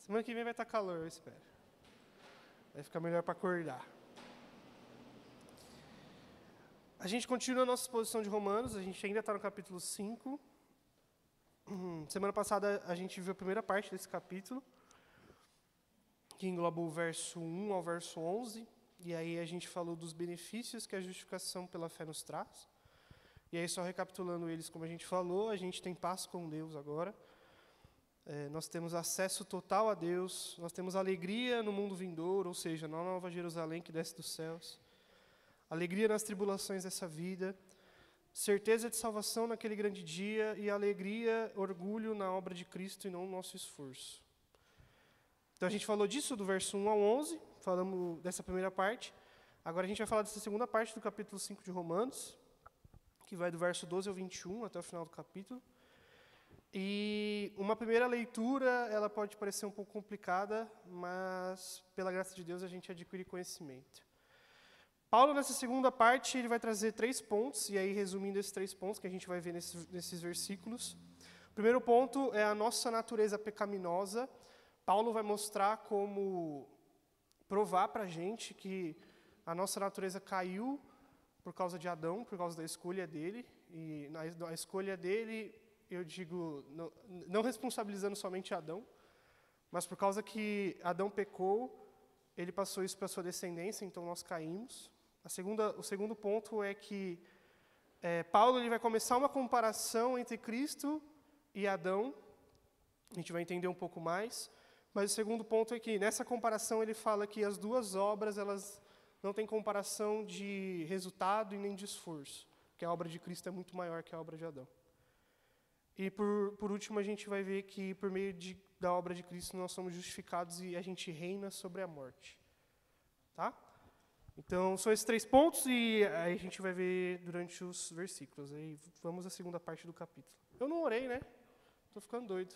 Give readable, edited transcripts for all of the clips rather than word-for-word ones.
Semana que vem vai estar calor, eu espero. Vai ficar melhor para acordar. A gente continua a nossa exposição de Romanos, a gente ainda está no capítulo 5. Semana passada a gente viu a primeira parte desse capítulo, que engloba o verso 1 ao verso 11. E aí a gente falou dos benefícios que a justificação pela fé nos traz. E aí, só recapitulando eles, como a gente falou, a gente tem paz com Deus agora. Nós temos acesso total a Deus, nós temos alegria no mundo vindouro, ou seja, na nova Jerusalém que desce dos céus. Alegria nas tribulações dessa vida, certeza de salvação naquele grande dia e alegria, orgulho na obra de Cristo e não no nosso esforço. Então a gente falou disso do verso 1 ao 11, falamos dessa primeira parte. Agora a gente vai falar dessa segunda parte do capítulo 5 de Romanos, que vai do verso 12 ao 21 até o final do capítulo. E uma primeira leitura, ela pode parecer um pouco complicada, mas pela graça de Deus a gente adquire conhecimento. Paulo, nessa segunda parte, ele vai trazer 3 pontos, e aí resumindo esses 3 pontos que a gente vai ver nesses versículos. O primeiro ponto é a nossa natureza pecaminosa. Paulo vai mostrar como provar para a gente que a nossa natureza caiu por causa de Adão, por causa da escolha dele. E na escolha dele, eu digo, não responsabilizando somente Adão, mas por causa que Adão pecou, ele passou isso para a sua descendência, então nós caímos. O segundo ponto é que Paulo ele vai começar uma comparação entre Cristo e Adão. A gente vai entender um pouco mais. Mas o segundo ponto é que, nessa comparação, ele fala que as duas obras, elas não têm comparação de resultado e nem de esforço, que a obra de Cristo é muito maior que a obra de Adão. E, por último, a gente vai ver que, por meio da obra de Cristo, nós somos justificados e a gente reina sobre a morte. Tá? Então, são esses 3 pontos e aí a gente vai ver durante os versículos. Aí vamos à segunda parte do capítulo. Eu não orei, né? Estou ficando doido.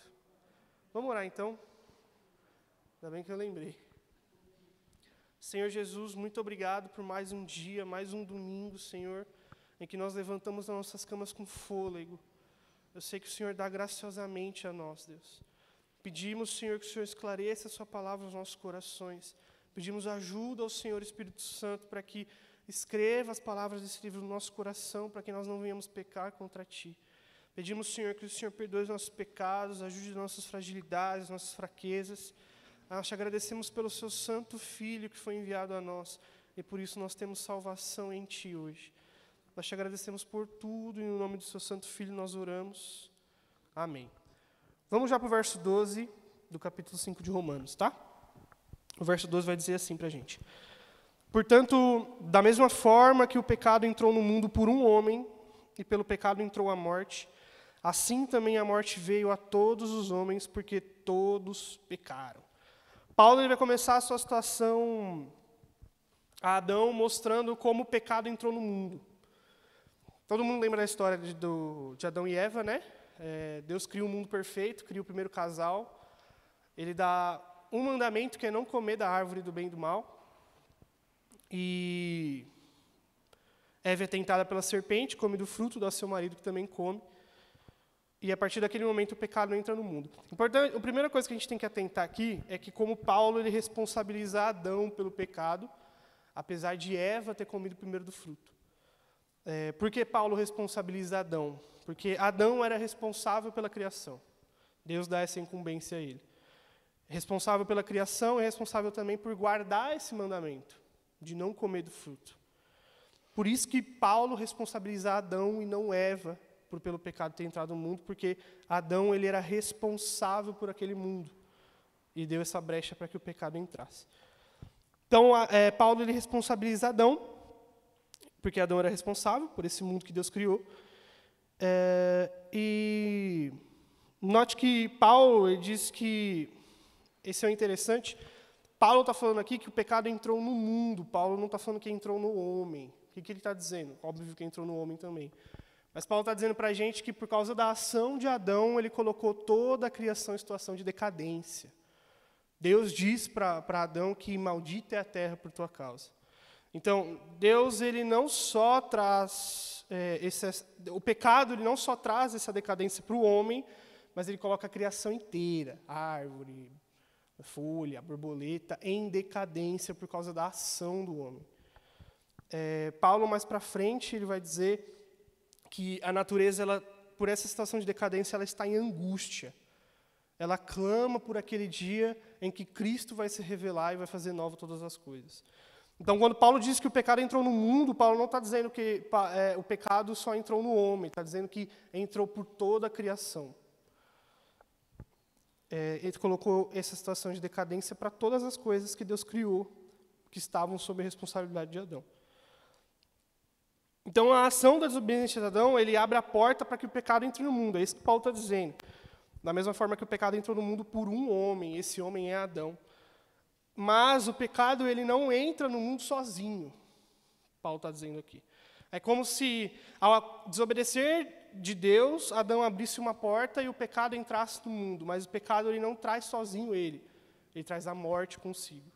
Vamos orar, então. Ainda bem que eu lembrei. Senhor Jesus, muito obrigado por mais um dia, mais um domingo, Senhor, em que nós levantamos as nossas camas com fôlego. Eu sei que o Senhor dá graciosamente a nós, Deus. Pedimos, Senhor, que o Senhor esclareça a sua palavra aos nossos corações. Pedimos ajuda ao Senhor Espírito Santo para que escreva as palavras desse livro no nosso coração, para que nós não venhamos pecar contra Ti. Pedimos, Senhor, que o Senhor perdoe os nossos pecados, ajude as nossas fragilidades, nossas fraquezas. Nós te agradecemos pelo Seu Santo Filho que foi enviado a nós, e por isso nós temos salvação em Ti hoje. Nós te agradecemos por tudo, e no nome do Seu Santo Filho nós oramos. Amém. Vamos já para o verso 12 do capítulo 5 de Romanos, tá? O verso 12 vai dizer assim para a gente. Portanto, da mesma forma que o pecado entrou no mundo por um homem, e pelo pecado entrou a morte, assim também a morte veio a todos os homens, porque todos pecaram. Paulo ele vai começar a sua situação a Adão, mostrando como o pecado entrou no mundo. Todo mundo lembra da história de Adão e Eva, né? Deus cria um mundo perfeito, cria o primeiro casal. Ele dá um mandamento que é não comer da árvore do bem e do mal. E Eva é tentada pela serpente, come do fruto, dá ao seu marido que também come. E a partir daquele momento o pecado entra no mundo. Importante, a primeira coisa que a gente tem que atentar aqui é que como Paulo ele responsabiliza Adão pelo pecado, apesar de Eva ter comido primeiro do fruto. Por que Paulo responsabiliza Adão? Porque Adão era responsável pela criação. Deus dá essa incumbência a ele. Responsável pela criação e responsável também por guardar esse mandamento, de não comer do fruto. Por isso que Paulo responsabiliza Adão e não Eva, pelo pecado ter entrado no mundo, porque Adão ele era responsável por aquele mundo e deu essa brecha para que o pecado entrasse. Então, Paulo ele responsabiliza Adão, porque Adão era responsável por esse mundo que Deus criou. E note que Paulo ele diz que, esse é o interessante, Paulo está falando aqui que o pecado entrou no mundo, Paulo não está falando que entrou no homem. O que ele está dizendo? Óbvio que entrou no homem também. Mas Paulo está dizendo para a gente que por causa da ação de Adão, ele colocou toda a criação em situação de decadência. Deus diz para Adão que maldita é a terra por tua causa. Então, Deus ele não só traz, o pecado ele não só traz essa decadência para o homem, mas ele coloca a criação inteira, árvore, a folha, a borboleta, em decadência por causa da ação do homem. Paulo, mais para frente, ele vai dizer que a natureza, ela, por essa situação de decadência, ela está em angústia. Ela clama por aquele dia em que Cristo vai se revelar e vai fazer nova todas as coisas. Então, quando Paulo diz que o pecado entrou no mundo, Paulo não está dizendo que o pecado só entrou no homem, está dizendo que entrou por toda a criação. Ele colocou essa situação de decadência para todas as coisas que Deus criou, que estavam sob a responsabilidade de Adão. Então, a ação da desobediência de Adão, ele abre a porta para que o pecado entre no mundo. É isso que Paulo está dizendo. Da mesma forma que o pecado entrou no mundo por um homem, esse homem é Adão. Mas o pecado, ele não entra no mundo sozinho, Paulo está dizendo aqui. É como se, ao desobedecer de Deus, Adão abrisse uma porta e o pecado entrasse no mundo. Mas o pecado, ele não traz sozinho ele traz a morte consigo.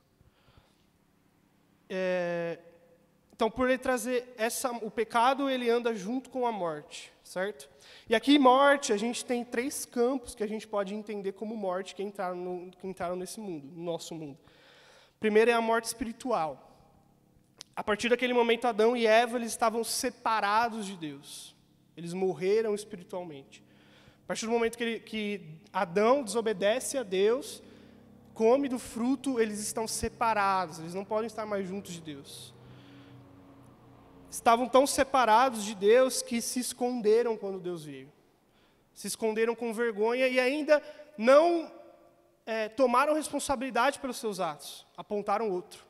Então, por ele trazer o pecado, ele anda junto com a morte, certo? E aqui, morte, a gente tem 3 campos que a gente pode entender como morte que entraram nesse mundo, no nosso mundo. Primeiro é a morte espiritual. A partir daquele momento, Adão e Eva, eles estavam separados de Deus. Eles morreram espiritualmente. A partir do momento que Adão desobedece a Deus, come do fruto, eles estão separados, eles não podem estar mais juntos de Deus. Estavam tão separados de Deus que se esconderam quando Deus veio. Se esconderam com vergonha e ainda não tomaram responsabilidade pelos seus atos, apontaram outro.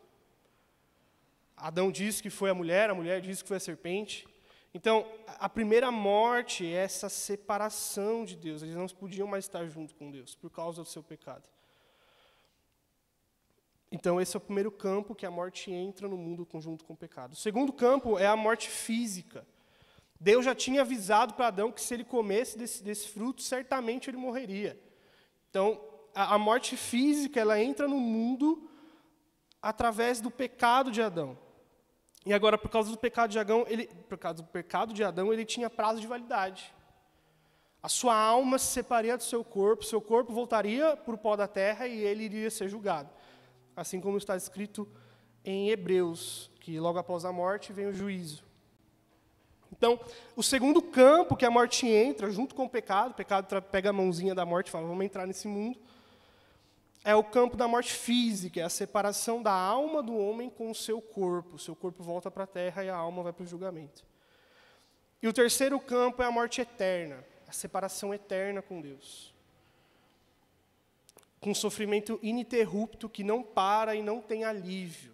Adão disse que foi a mulher disse que foi a serpente. Então, a primeira morte é essa separação de Deus. Eles não podiam mais estar junto com Deus por causa do seu pecado. Então, esse é o primeiro campo que a morte entra no mundo junto com o pecado. O segundo campo é a morte física. Deus já tinha avisado para Adão que se ele comesse desse fruto, certamente ele morreria. Então, a morte física, ela entra no mundo através do pecado de Adão. E agora, por causa do pecado de Adão, ele tinha prazo de validade. A sua alma se separaria do seu corpo voltaria para o pó da terra e ele iria ser julgado. Assim como está escrito em Hebreus, que logo após a morte vem o juízo. Então, o segundo campo que a morte entra, junto com o pecado pega a mãozinha da morte e fala, vamos entrar nesse mundo, é o campo da morte física, é a separação da alma do homem com o seu corpo. O seu corpo volta para a terra e a alma vai para o julgamento. E o terceiro campo é a morte eterna, a separação eterna com Deus. Com sofrimento ininterrupto que não para e não tem alívio.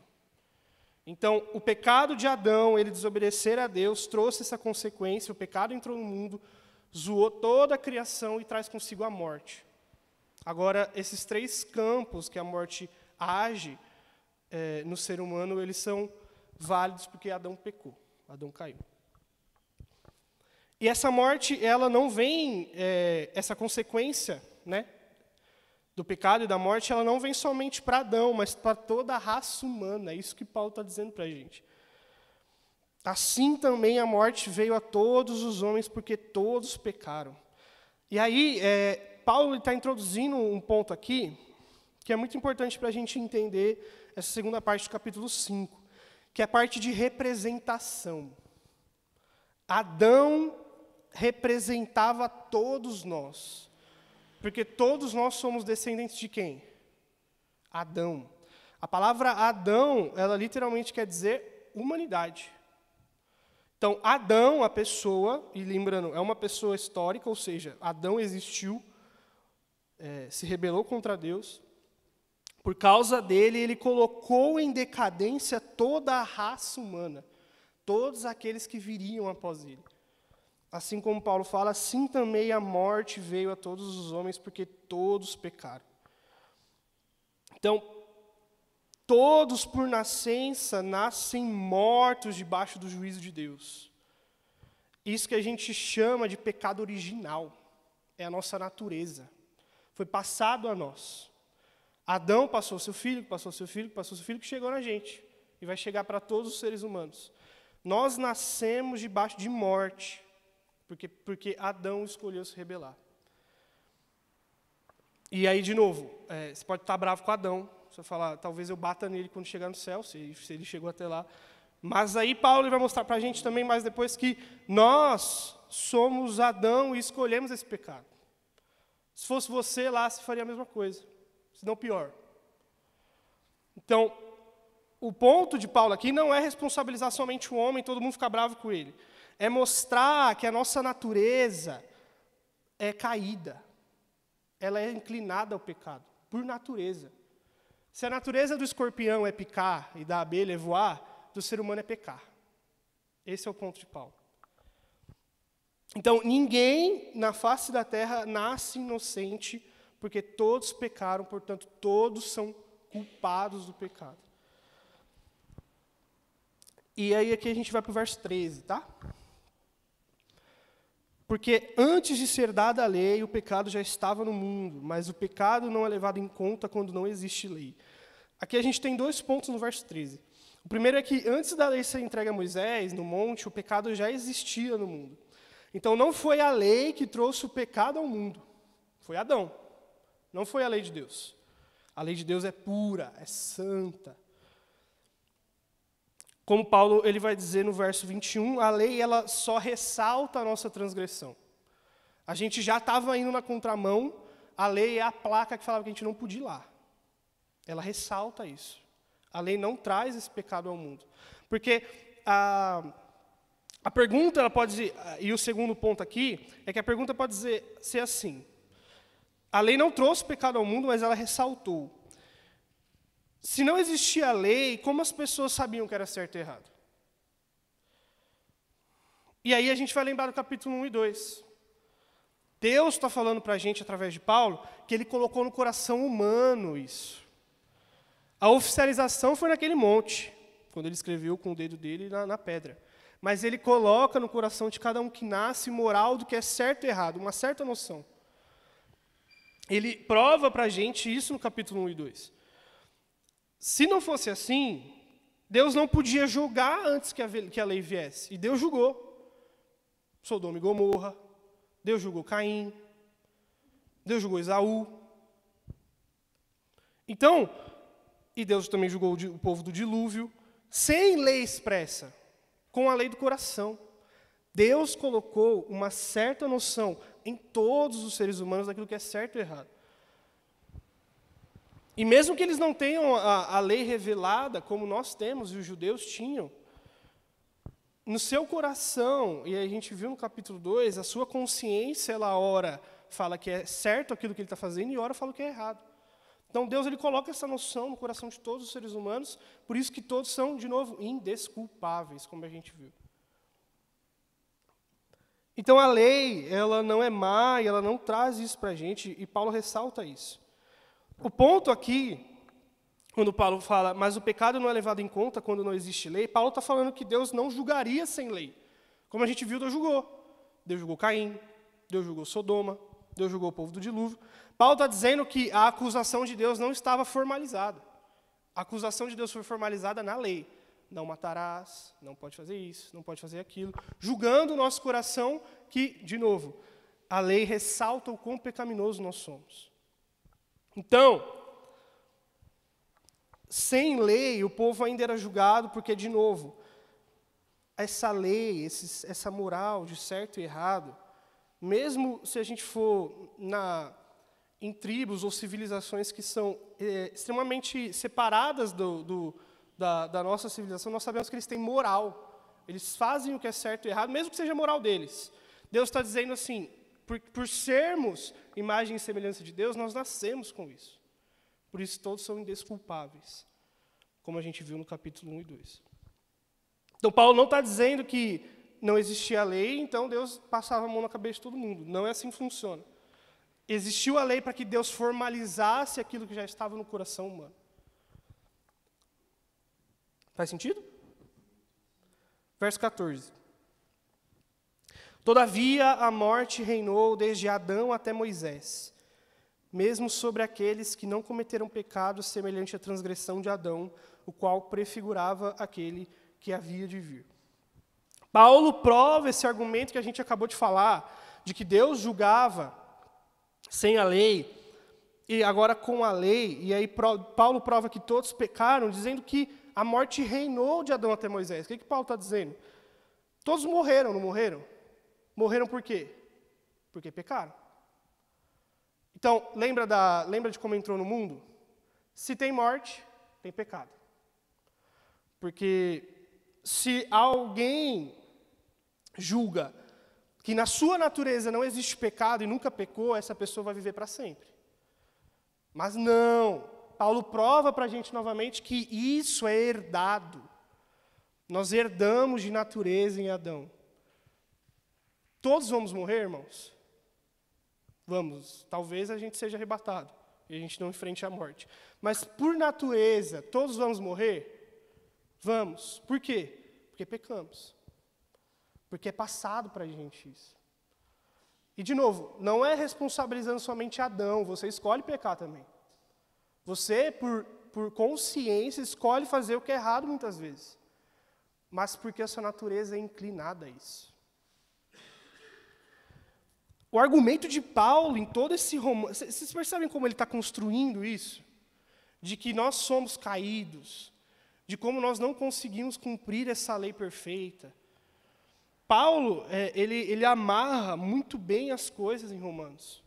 Então, o pecado de Adão, ele desobedecer a Deus, trouxe essa consequência, o pecado entrou no mundo, zoou toda a criação e traz consigo a morte. Agora, esses 3 campos que a morte age no ser humano, eles são válidos porque Adão pecou, Adão caiu. E essa morte, ela não vem, essa consequência, né, do pecado e da morte, ela não vem somente para Adão, mas para toda a raça humana. É isso que Paulo está dizendo para a gente. Assim também a morte veio a todos os homens, porque todos pecaram. E aí, Paulo está introduzindo um ponto aqui, que é muito importante para a gente entender essa segunda parte do capítulo 5, que é a parte de representação. Adão representava todos nós. Porque todos nós somos descendentes de quem? Adão. A palavra Adão, ela literalmente quer dizer humanidade. Então, Adão, a pessoa, e lembrando, é uma pessoa histórica, ou seja, Adão existiu, se rebelou contra Deus. Por causa dele, ele colocou em decadência toda a raça humana, todos aqueles que viriam após ele. Assim como Paulo fala, assim também a morte veio a todos os homens, porque todos pecaram. Então, todos por nascença nascem mortos debaixo do juízo de Deus. Isso que a gente chama de pecado original, é a nossa natureza. Foi passado a nós. Adão passou seu filho, passou seu filho, passou seu filho, que chegou na gente. E vai chegar para todos os seres humanos. Nós nascemos debaixo de morte. Porque Adão escolheu se rebelar. E aí, de novo, você pode estar bravo com Adão. Você falar, talvez eu bata nele quando chegar no céu, se ele chegou até lá. Mas aí Paulo ele vai mostrar para a gente também mais depois que nós somos Adão e escolhemos esse pecado. Se fosse você lá, você faria a mesma coisa, se não pior. Então, o ponto de Paulo aqui não é responsabilizar somente o homem, todo mundo ficar bravo com ele. É mostrar que a nossa natureza é caída. Ela é inclinada ao pecado, por natureza. Se a natureza do escorpião é picar e da abelha é voar, do ser humano é pecar. Esse é o ponto de Paulo. Então, ninguém na face da terra nasce inocente, porque todos pecaram, portanto, todos são culpados do pecado. E aí aqui a gente vai para o verso 13, tá? Porque antes de ser dada a lei, o pecado já estava no mundo, mas o pecado não é levado em conta quando não existe lei. Aqui a gente tem 2 pontos no verso 13. O primeiro é que antes da lei ser entregue a Moisés, no monte, o pecado já existia no mundo. Então não foi a lei que trouxe o pecado ao mundo, foi Adão. Não foi a lei de Deus. A lei de Deus é pura, é santa. Como Paulo ele vai dizer no verso 21, a lei ela só ressalta a nossa transgressão. A gente já estava indo na contramão, a lei é a placa que falava que a gente não podia ir lá. Ela ressalta isso. A lei não traz esse pecado ao mundo. Porque a pergunta ela pode dizer, e o segundo ponto aqui, é que a pergunta pode ser assim. A lei não trouxe pecado ao mundo, mas ela ressaltou. Se não existia a lei, como as pessoas sabiam que era certo e errado? E aí a gente vai lembrar do capítulo 1 e 2. Deus está falando para a gente, através de Paulo, que Ele colocou no coração humano isso. A oficialização foi naquele monte, quando Ele escreveu com o dedo dele na pedra. Mas Ele coloca no coração de cada um que nasce moral do que é certo e errado, uma certa noção. Ele prova para a gente isso no capítulo 1 e 2. Se não fosse assim, Deus não podia julgar antes que a lei viesse. E Deus julgou. Sodoma e Gomorra. Deus julgou Caim. Deus julgou Esaú. Então, e Deus também julgou o povo do dilúvio, sem lei expressa, com a lei do coração. Deus colocou uma certa noção em todos os seres humanos daquilo que é certo e errado. E mesmo que eles não tenham a lei revelada, como nós temos e os judeus tinham, no seu coração, e a gente viu no capítulo 2, a sua consciência, ela ora fala que é certo aquilo que ele está fazendo, e ora fala que é errado. Então Deus ele coloca essa noção no coração de todos os seres humanos, por isso que todos são, de novo, indesculpáveis, como a gente viu. Então a lei, ela não é má, e ela não traz isso para a gente, e Paulo ressalta isso. O ponto aqui, quando Paulo fala, mas o pecado não é levado em conta quando não existe lei, Paulo está falando que Deus não julgaria sem lei. Como a gente viu, Deus julgou. Deus julgou Caim, Deus julgou Sodoma, Deus julgou o povo do dilúvio. Paulo está dizendo que a acusação de Deus não estava formalizada. A acusação de Deus foi formalizada na lei. Não matarás, não pode fazer isso, não pode fazer aquilo. Julgando o nosso coração que, de novo, a lei ressalta o quão pecaminoso nós somos. Então, sem lei, o povo ainda era julgado, porque, de novo, essa lei, essa moral de certo e errado, mesmo se a gente for em tribos ou civilizações que são extremamente separadas da nossa civilização, nós sabemos que eles têm moral. Eles fazem o que é certo e errado, mesmo que seja moral deles. Deus está dizendo assim, por sermos imagem e semelhança de Deus, nós nascemos com isso. Por isso todos são indesculpáveis, como a gente viu no capítulo 1 e 2. Então Paulo não está dizendo que não existia a lei, então Deus passava a mão na cabeça de todo mundo. Não é assim que funciona. Existiu a lei para que Deus formalizasse aquilo que já estava no coração humano. Faz sentido? Verso 14. Todavia a morte reinou desde Adão até Moisés, mesmo sobre aqueles que não cometeram pecado semelhante à transgressão de Adão, o qual prefigurava aquele que havia de vir. Paulo prova esse argumento que a gente acabou de falar, de que Deus julgava sem a lei, e agora com a lei, e aí Paulo prova que todos pecaram, dizendo que a morte reinou de Adão até Moisés. O que Paulo está dizendo? Todos morreram, não morreram? Morreram por quê? Porque pecaram. Então, lembra de como entrou no mundo? Se tem morte, tem pecado. Porque se alguém julga que na sua natureza não existe pecado e nunca pecou, essa pessoa vai viver para sempre. Mas não, Paulo prova para a gente novamente que isso é herdado. Nós herdamos de natureza em Adão. Todos vamos morrer, irmãos? Vamos, talvez a gente seja arrebatado e a gente não enfrente a morte. Mas por natureza, todos vamos morrer? Vamos. Por quê? Porque pecamos. Porque é passado para a gente isso. E, de novo, não é responsabilizando somente Adão, você escolhe pecar também. Você, por consciência, escolhe fazer o que é errado muitas vezes. Mas porque a sua natureza é inclinada a isso. O argumento de Paulo em todo esse romano, vocês percebem como ele está construindo isso? De que nós somos caídos, de como nós não conseguimos cumprir essa lei perfeita. Paulo, ele amarra muito bem as coisas em Romanos.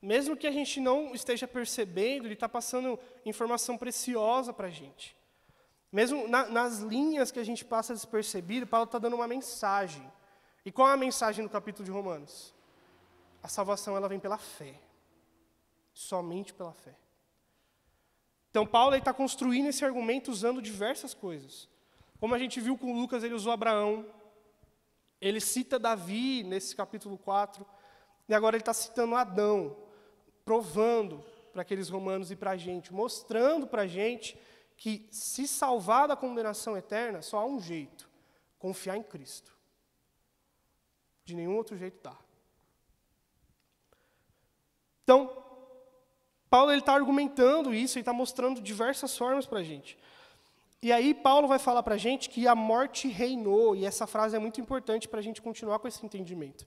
Mesmo que a gente não esteja percebendo, ele está passando informação preciosa para a gente. Mesmo nas linhas que a gente passa despercebido, Paulo está dando uma mensagem. E qual é a mensagem do capítulo de Romanos? A salvação ela vem pela fé. Somente pela fé. Então, Paulo está construindo esse argumento usando diversas coisas. Como a gente viu com Lucas, ele usou Abraão. Ele cita Davi nesse capítulo 4. E agora ele está citando Adão, provando para aqueles romanos e para a gente, mostrando para a gente que se salvar da condenação eterna, só há um jeito: confiar em Cristo. De nenhum outro jeito dá. Então, Paulo está argumentando isso e está mostrando diversas formas para a gente. E aí Paulo vai falar para a gente que a morte reinou, e essa frase é muito importante para a gente continuar com esse entendimento.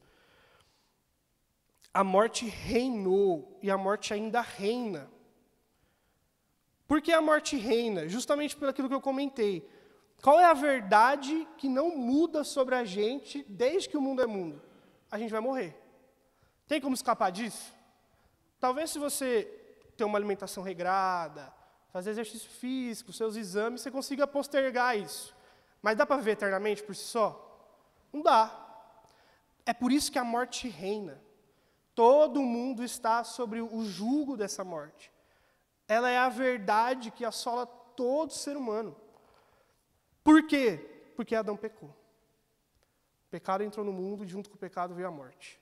A morte reinou, e a morte ainda reina. Por que a morte reina? Justamente por aquilo que eu comentei. Qual é a verdade que não muda sobre a gente desde que o mundo é mundo? A gente vai morrer. Tem como escapar disso? Talvez se você ter uma alimentação regrada, fazer exercício físico, seus exames, você consiga postergar isso. Mas dá para viver eternamente por si só? Não dá. É por isso que a morte reina. Todo mundo está sobre o jugo dessa morte. Ela é a verdade que assola todo ser humano. Por quê? Porque Adão pecou. O pecado entrou no mundo e junto com o pecado veio a morte.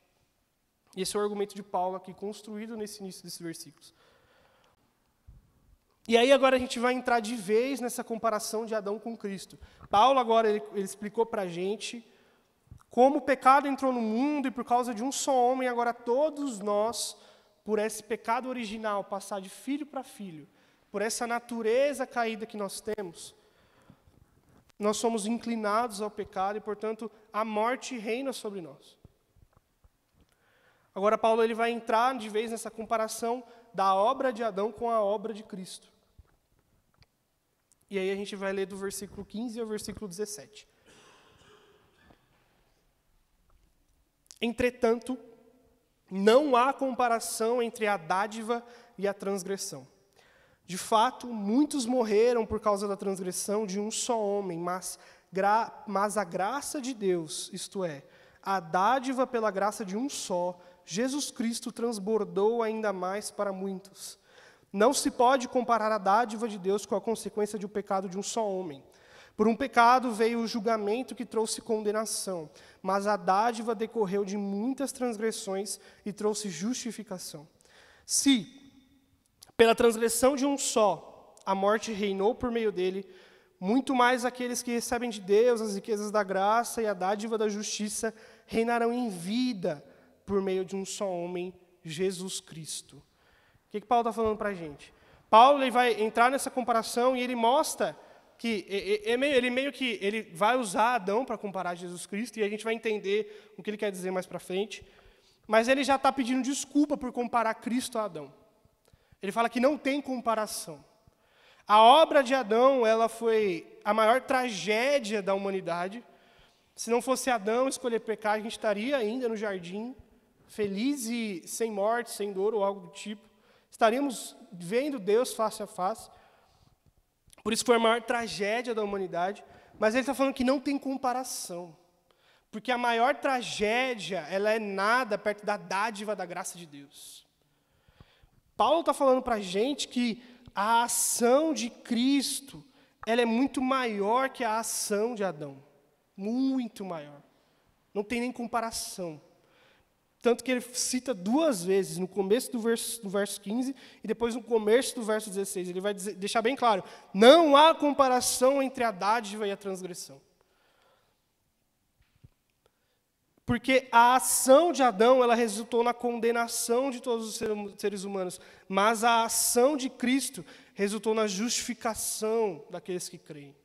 E esse é o argumento de Paulo aqui, construído nesse início desses versículos. E aí agora a gente vai entrar de vez nessa comparação de Adão com Cristo. Paulo agora ele explicou para a gente como o pecado entrou no mundo e por causa de um só homem, agora todos nós, por esse pecado original, passar de filho para filho, por essa natureza caída que nós temos, nós somos inclinados ao pecado e, portanto, a morte reina sobre nós. Agora, Paulo ele vai entrar de vez nessa comparação da obra de Adão com a obra de Cristo. E aí a gente vai ler do versículo 15 ao versículo 17. Entretanto, não há comparação entre a dádiva e a transgressão. De fato, muitos morreram por causa da transgressão de um só homem, mas a graça de Deus, isto é, a dádiva pela graça de um só, Jesus Cristo, transbordou ainda mais para muitos. Não se pode comparar a dádiva de Deus com a consequência de um pecado de um só homem. Por um pecado veio o julgamento que trouxe condenação, mas a dádiva decorreu de muitas transgressões e trouxe justificação. Se, pela transgressão de um só, a morte reinou por meio dele, muito mais aqueles que recebem de Deus as riquezas da graça e a dádiva da justiça reinarão em vida por meio de um só homem, Jesus Cristo. O que Paulo está falando para a gente? Paulo ele vai entrar nessa comparação e ele mostra que ele vai usar Adão para comparar Jesus Cristo, e a gente vai entender o que ele quer dizer mais para frente, mas ele já está pedindo desculpa por comparar Cristo a Adão. Ele fala que não tem comparação. A obra de Adão, ela foi a maior tragédia da humanidade. Se não fosse Adão escolher pecar, a gente estaria ainda no jardim, feliz e sem morte, sem dor ou algo do tipo. Estaríamos vendo Deus face a face. Por isso foi a maior tragédia da humanidade. Mas ele está falando que não tem comparação. Porque a maior tragédia, ela é nada perto da dádiva da graça de Deus. Paulo está falando para a gente que a ação de Cristo, ela é muito maior que a ação de Adão. Muito maior. Não tem nem comparação. Tanto que ele cita 2 vezes, no começo do verso 15 e depois no começo do verso 16. Ele vai deixar bem claro, não há comparação entre a dádiva e a transgressão. Porque a ação de Adão, ela resultou na condenação de todos os seres humanos, mas a ação de Cristo resultou na justificação daqueles que creem.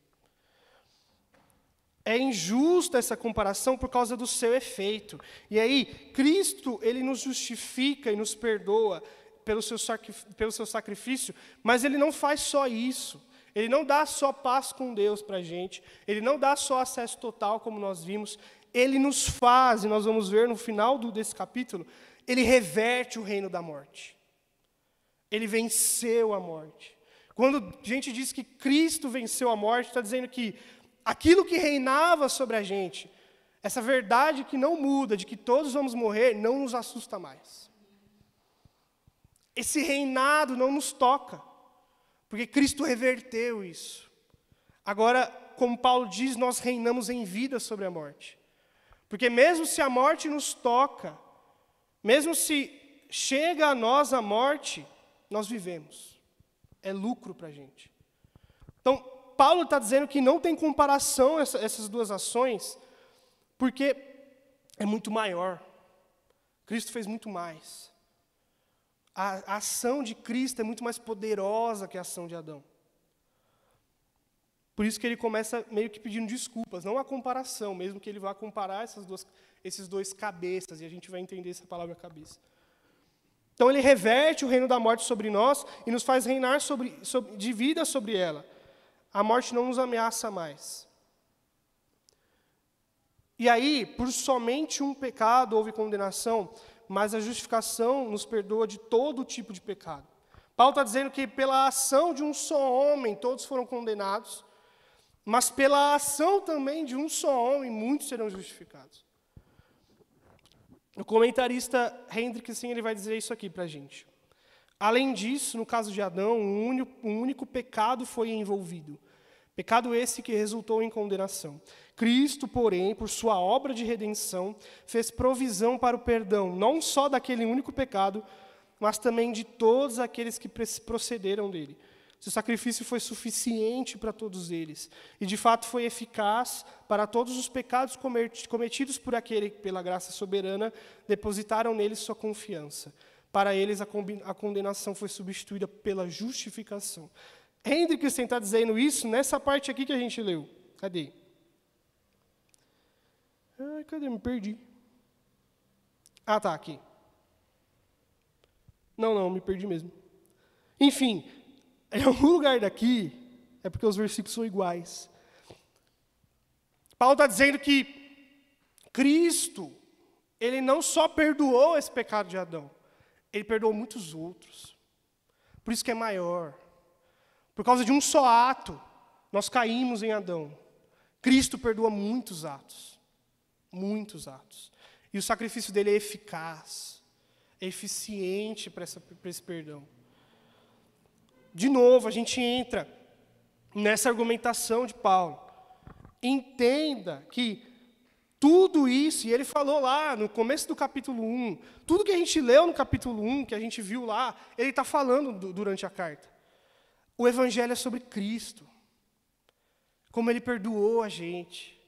É injusta essa comparação por causa do seu efeito. E aí, Cristo, ele nos justifica e nos perdoa pelo seu sacrifício, mas ele não faz só isso. Ele não dá só paz com Deus para a gente, ele não dá só acesso total, como nós vimos, ele nos faz, e nós vamos ver no final desse capítulo, ele reverte o reino da morte. Ele venceu a morte. Quando a gente diz que Cristo venceu a morte, está dizendo que aquilo que reinava sobre a gente, essa verdade que não muda, de que todos vamos morrer, não nos assusta mais. Esse reinado não nos toca, porque Cristo reverteu isso. Agora, como Paulo diz, nós reinamos em vida sobre a morte. Porque mesmo se a morte nos toca, mesmo se chega a nós a morte, nós vivemos. É lucro para a gente. Então, Paulo está dizendo que não tem comparação essas 2 ações, porque é muito maior. Cristo fez muito mais. A ação de Cristo é muito mais poderosa que a ação de Adão. Por isso que ele começa meio que pedindo desculpas, não a comparação, mesmo que ele vá comparar esses 2 cabeças, e a gente vai entender essa palavra cabeça. Então ele reverte o reino da morte sobre nós e nos faz reinar de vida sobre ela. A morte não nos ameaça mais. E aí, por somente um pecado houve condenação, mas a justificação nos perdoa de todo tipo de pecado. Paulo está dizendo que pela ação de um só homem todos foram condenados, mas pela ação também de um só homem, muitos serão justificados. O comentarista Hendrickson, ele vai dizer isso aqui para a gente. Além disso, no caso de Adão, um único pecado foi envolvido. Pecado esse que resultou em condenação. Cristo, porém, por sua obra de redenção, fez provisão para o perdão, não só daquele único pecado, mas também de todos aqueles que procederam dele. Seu sacrifício foi suficiente para todos eles, e de fato foi eficaz para todos os pecados cometidos por aquele que, pela graça soberana, depositaram nele sua confiança. Para eles, a condenação foi substituída pela justificação. Hendrickson está dizendo isso nessa parte aqui que a gente leu. Cadê? Cadê? Me perdi. Ah, tá, aqui. Não, me perdi mesmo. Enfim, em algum lugar daqui, é porque os versículos são iguais. Paulo está dizendo que Cristo, ele não só perdoou esse pecado de Adão, ele perdoou muitos outros. Por isso que é maior. Por causa de um só ato, nós caímos em Adão. Cristo perdoa muitos atos. Muitos atos. E o sacrifício dele é eficaz, é eficiente para esse perdão. De novo, a gente entra nessa argumentação de Paulo. Entenda que tudo isso, e ele falou lá no começo do capítulo 1, tudo que a gente leu no capítulo 1, que a gente viu lá, ele está falando durante a carta. O Evangelho é sobre Cristo, como Ele perdoou a gente.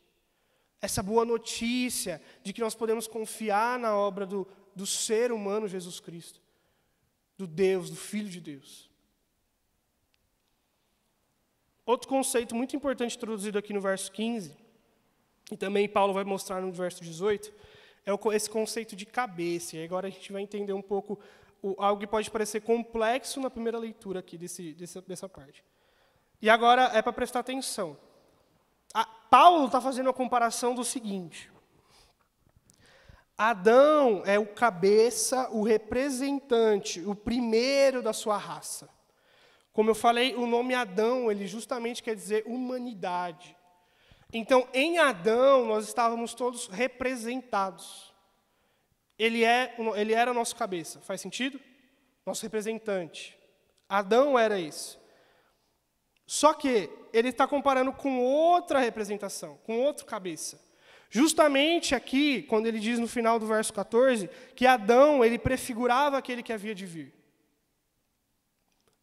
Essa boa notícia de que nós podemos confiar na obra do ser humano Jesus Cristo, do Deus, do Filho de Deus. Outro conceito muito importante introduzido aqui no verso 15, e também Paulo vai mostrar no verso 18, é esse conceito de cabeça. E agora a gente vai entender um pouco algo que pode parecer complexo na primeira leitura aqui dessa parte. E agora é para prestar atenção. Paulo está fazendo a comparação do seguinte. Adão é o cabeça, o representante, o primeiro da sua raça. Como eu falei, o nome Adão, ele justamente quer dizer humanidade. Então, em Adão, nós estávamos todos representados. Ele era o nosso cabeça, faz sentido? Nosso representante. Adão era isso. Só que ele está comparando com outra representação, com outro cabeça. Justamente aqui, quando ele diz no final do verso 14, que Adão, ele prefigurava aquele que havia de vir.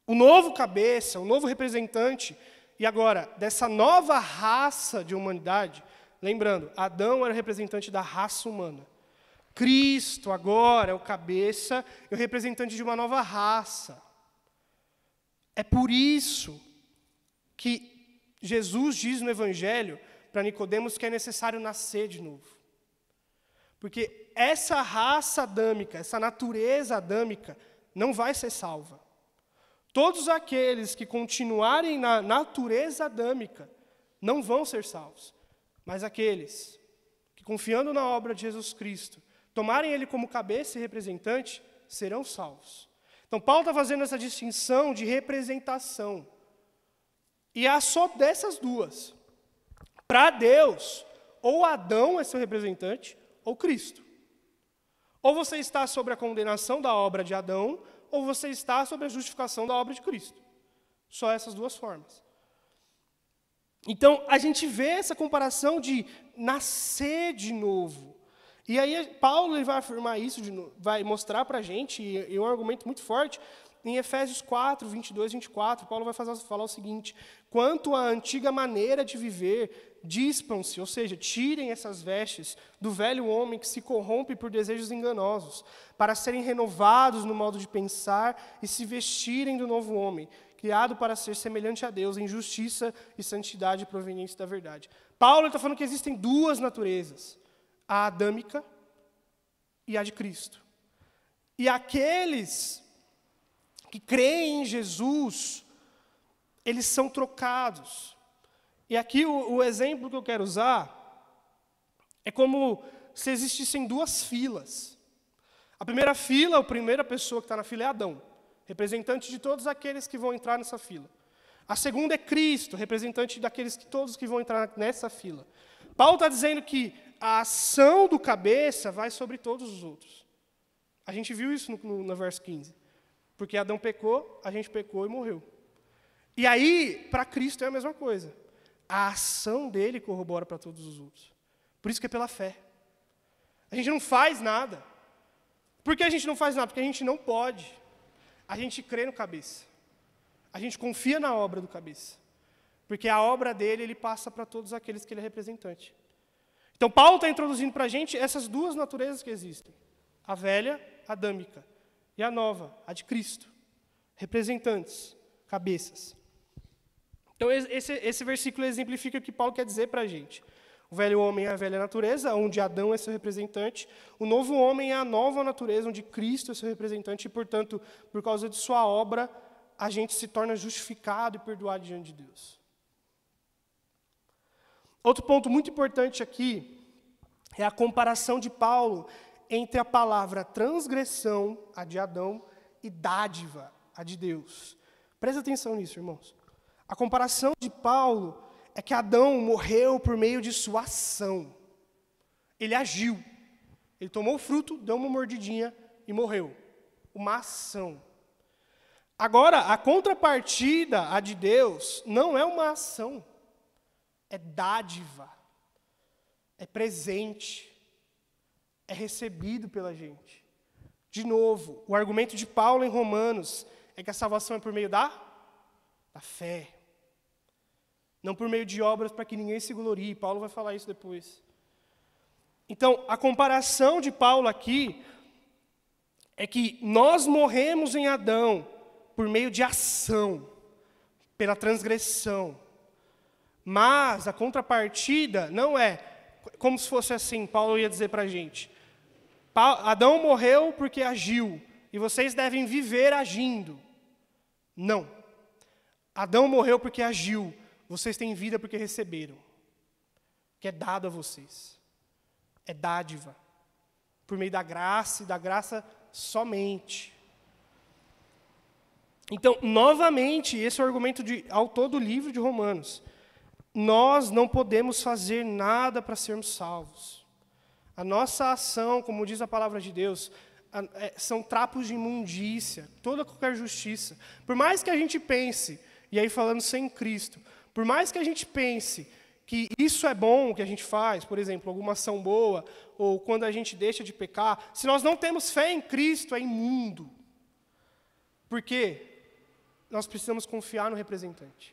O novo cabeça, o novo representante, e agora, dessa nova raça de humanidade, lembrando, Adão era o representante da raça humana. Cristo agora é o cabeça e o representante de uma nova raça. É por isso que Jesus diz no Evangelho para Nicodemos que é necessário nascer de novo. Porque essa raça adâmica, essa natureza adâmica, não vai ser salva. Todos aqueles que continuarem na natureza adâmica não vão ser salvos. Mas aqueles que, confiando na obra de Jesus Cristo, tomarem Ele como cabeça e representante, serão salvos. Então, Paulo está fazendo essa distinção de representação. E há só dessas duas. Para Deus, ou Adão é seu representante, ou Cristo. Ou você está sobre a condenação da obra de Adão, ou você está sobre a justificação da obra de Cristo. Só essas duas formas. Então, a gente vê essa comparação de nascer de novo. E aí, Paulo ele vai afirmar isso, vai mostrar para a gente, e é um argumento muito forte, em Efésios 4, 22, 24, Paulo vai falar o seguinte: quanto à antiga maneira de viver, dispam-se, ou seja, tirem essas vestes do velho homem que se corrompe por desejos enganosos, para serem renovados no modo de pensar e se vestirem do novo homem, criado para ser semelhante a Deus em justiça e santidade provenientes da verdade. Paulo está falando que existem duas naturezas, a adâmica e a de Cristo. E aqueles que creem em Jesus, eles são trocados. E aqui o exemplo que eu quero usar é como se existissem duas filas. A primeira fila, a primeira pessoa que está na fila é Adão, representante de todos aqueles que vão entrar nessa fila. A segunda é Cristo, representante daqueles todos que vão entrar nessa fila. Paulo está dizendo que a ação do cabeça vai sobre todos os outros. A gente viu isso no verso 15. Porque Adão pecou, a gente pecou e morreu. E aí, para Cristo é a mesma coisa. A ação dele corrobora para todos os outros. Por isso que é pela fé. A gente não faz nada. Por que a gente não faz nada? Porque a gente não pode. A gente crê no cabeça. A gente confia na obra do cabeça. Porque a obra dele, ele passa para todos aqueles que ele é representante. Então, Paulo está introduzindo para a gente essas duas naturezas que existem. A velha, adâmica. E a nova, a de Cristo. Representantes, cabeças. Então, esse versículo exemplifica o que Paulo quer dizer para a gente. O velho homem é a velha natureza, onde Adão é seu representante. O novo homem é a nova natureza, onde Cristo é seu representante. E, portanto, por causa de sua obra, a gente se torna justificado e perdoado diante de Deus. Outro ponto muito importante aqui é a comparação de Paulo entre a palavra transgressão, a de Adão, e dádiva, a de Deus. Presta atenção nisso, irmãos. A comparação de Paulo é que Adão morreu por meio de sua ação. Ele agiu. Ele tomou o fruto, deu uma mordidinha e morreu. Uma ação. Agora, a contrapartida, a de Deus, não é uma ação. É dádiva. É presente. É recebido pela gente. De novo, o argumento de Paulo em Romanos é que a salvação é por meio da fé. Não por meio de obras para que ninguém se glorie. Paulo vai falar isso depois. Então, a comparação de Paulo aqui é que nós morremos em Adão por meio de ação, pela transgressão. Mas a contrapartida não é como se fosse assim, Paulo ia dizer para a gente. Adão morreu porque agiu, e vocês devem viver agindo. Não. Adão morreu porque agiu. Vocês têm vida porque receberam. Que é dado a vocês. É dádiva. Por meio da graça e da graça somente. Então, novamente, esse é o argumento ao todo o livro de Romanos. Nós não podemos fazer nada para sermos salvos. A nossa ação, como diz a palavra de Deus, são trapos de imundícia, toda qualquer justiça. Por mais que a gente pense, e aí falando sem Cristo, por mais que a gente pense que isso é bom o que a gente faz, por exemplo, alguma ação boa, ou quando a gente deixa de pecar, se nós não temos fé em Cristo, é imundo. Por quê? Nós precisamos confiar no representante.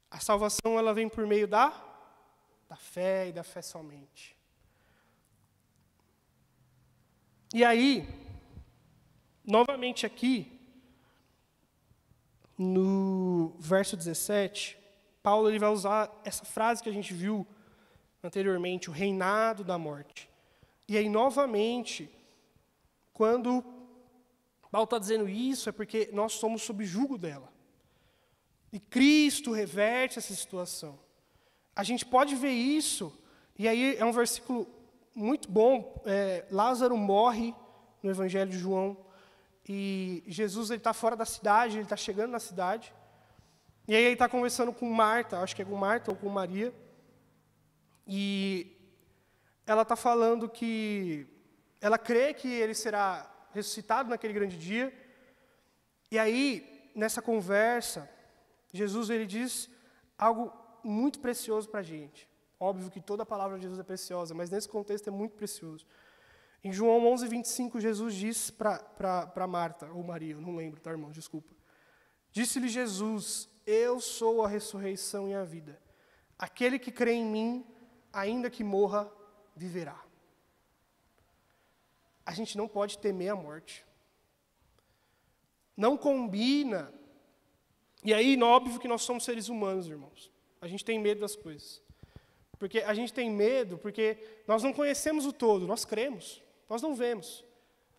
A salvação, ela vem por meio da fé e da fé somente. E aí, novamente aqui, no verso 17, Paulo ele vai usar essa frase que a gente viu anteriormente, o reinado da morte. E aí, novamente, quando Paulo está dizendo isso, é porque nós somos sob jugo dela. E Cristo reverte essa situação. A gente pode ver isso, e aí é um versículo muito bom. Lázaro morre no Evangelho de João, e Jesus está fora da cidade, ele está chegando na cidade, e aí ele está conversando com Marta, acho que é com Marta ou com Maria, e ela está falando que ela crê que ele será ressuscitado naquele grande dia, e aí, nessa conversa, Jesus ele diz algo muito precioso para a gente. Óbvio que toda a palavra de Jesus é preciosa, mas nesse contexto é muito precioso. Em João 11:25, Jesus diz para Marta, ou Maria, eu não lembro, tá, irmão? Desculpa. Disse-lhe Jesus, eu sou a ressurreição e a vida. Aquele que crê em mim, ainda que morra, viverá. A gente não pode temer a morte. Não combina. E aí, óbvio que nós somos seres humanos, irmãos. A gente tem medo das coisas. Porque a gente tem medo porque nós não conhecemos o todo, nós cremos, nós não vemos.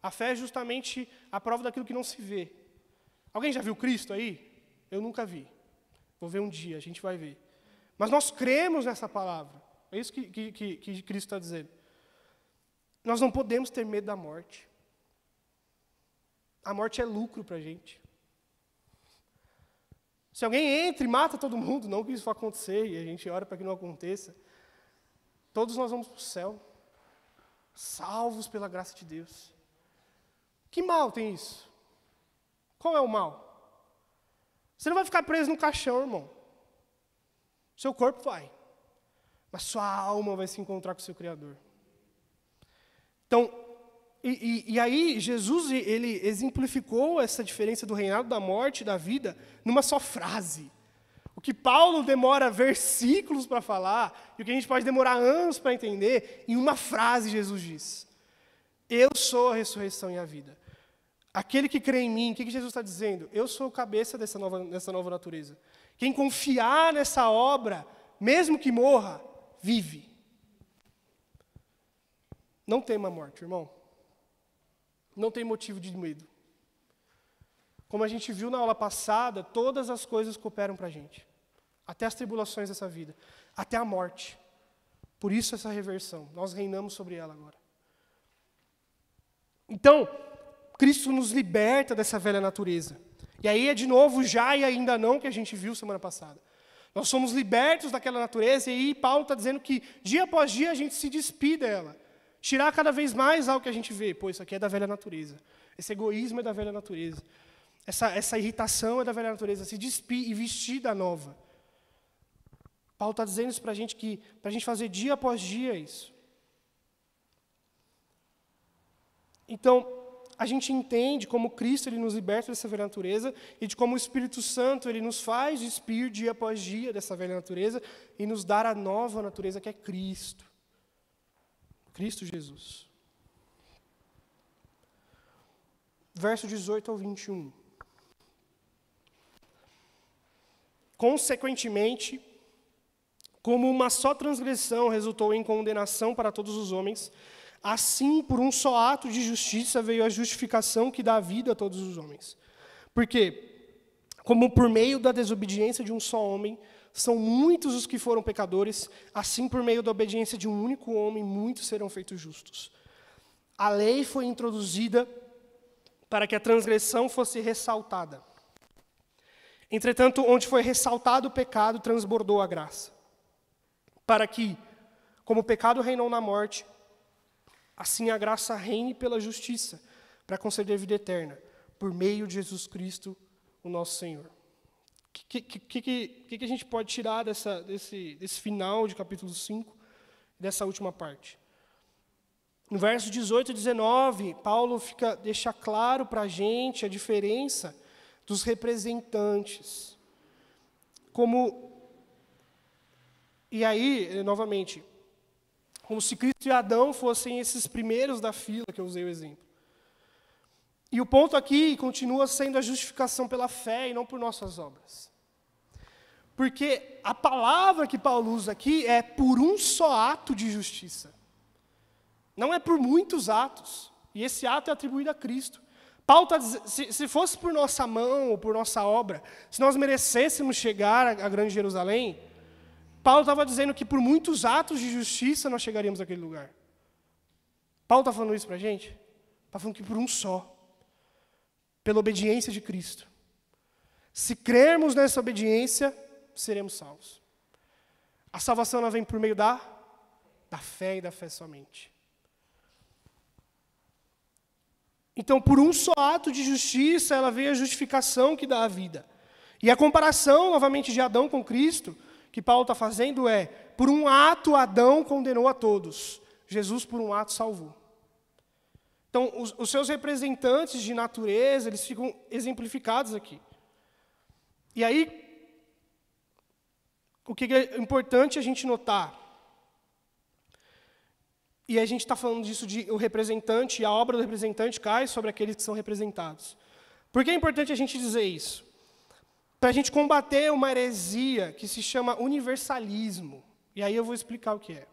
A fé é justamente a prova daquilo que não se vê. Alguém já viu Cristo aí? Eu nunca vi. Vou ver um dia, a gente vai ver. Mas nós cremos nessa palavra. É isso que Cristo está dizendo. Nós não podemos ter medo da morte. A morte é lucro para a gente. Se alguém entra e mata todo mundo, não que isso vá acontecer, e a gente ora para que não aconteça, todos nós vamos para o céu, salvos pela graça de Deus. Que mal tem isso? Qual é o mal? Você não vai ficar preso no caixão, irmão. Seu corpo vai, mas sua alma vai se encontrar com o seu Criador. Então, e aí Jesus ele exemplificou essa diferença do reinado da morte e da vida numa só frase. O que Paulo demora versículos para falar, e o que a gente pode demorar anos para entender, em uma frase Jesus diz: eu sou a ressurreição e a vida. Aquele que crê em mim, o que Jesus está dizendo? Eu sou o cabeça dessa nova natureza. Quem confiar nessa obra, mesmo que morra, vive. Não tema a morte, irmão. Não tem motivo de medo. Como a gente viu na aula passada, todas as coisas cooperam para a gente. Até as tribulações dessa vida. Até a morte. Por isso essa reversão. Nós reinamos sobre ela agora. Então, Cristo nos liberta dessa velha natureza. E aí é de novo já e ainda não que a gente viu semana passada. Nós somos libertos daquela natureza e aí Paulo está dizendo que dia após dia a gente se despide dela. Tirar cada vez mais algo que a gente vê. Pô, isso aqui é da velha natureza. Esse egoísmo é da velha natureza. Essa irritação é da velha natureza. Se despir e vestir da nova. Paulo está dizendo isso para a gente, para a gente fazer dia após dia isso. Então, a gente entende como Cristo ele nos liberta dessa velha natureza e de como o Espírito Santo ele nos faz despir dia após dia dessa velha natureza e nos dar a nova natureza que é Cristo. Cristo Jesus. Verso 18 ao 21. Consequentemente, como uma só transgressão resultou em condenação para todos os homens, Assim, por um só ato de justiça veio a justificação que dá vida a todos os homens. Porque, como por meio da desobediência de um só homem, são muitos os que foram pecadores, assim por meio da obediência de um único homem, muitos serão feitos justos. A lei foi introduzida para que a transgressão fosse ressaltada. Entretanto, onde foi ressaltado o pecado, transbordou a graça. Para que, como o pecado reinou na morte, assim a graça reine pela justiça, para conceder vida eterna, por meio de Jesus Cristo, o nosso Senhor. O que a gente pode tirar desse final de capítulo 5, dessa última parte? No verso 18 e 19, Paulo deixa claro para a gente a diferença dos representantes. E aí, novamente, como se Cristo e Adão fossem esses primeiros da fila, que eu usei o exemplo. E o ponto aqui continua sendo a justificação pela fé e não por nossas obras. Porque a palavra que Paulo usa aqui é por um só ato de justiça. Não é por muitos atos. E esse ato é atribuído a Cristo. Paulo está dizendo, se fosse por nossa mão ou por nossa obra, se nós merecêssemos chegar à grande Jerusalém, Paulo estava dizendo que por muitos atos de justiça nós chegaríamos àquele lugar. Paulo está falando isso para a gente? Está falando que por um só. Pela obediência de Cristo. Se crermos nessa obediência, seremos salvos. A salvação ela vem por meio da fé e da fé somente. Então, por um só ato de justiça, ela veio a justificação que dá a vida. E a comparação, novamente, de Adão com Cristo, que Paulo está fazendo é, por um ato, Adão condenou a todos. Jesus, por um ato, salvou. Então, os seus representantes de natureza, eles ficam exemplificados aqui. E aí, o que é importante a gente notar, e a gente está falando disso de o representante, e a obra do representante cai sobre aqueles que são representados. Por que é importante a gente dizer isso? Para a gente combater uma heresia que se chama universalismo. E aí eu vou explicar o que é.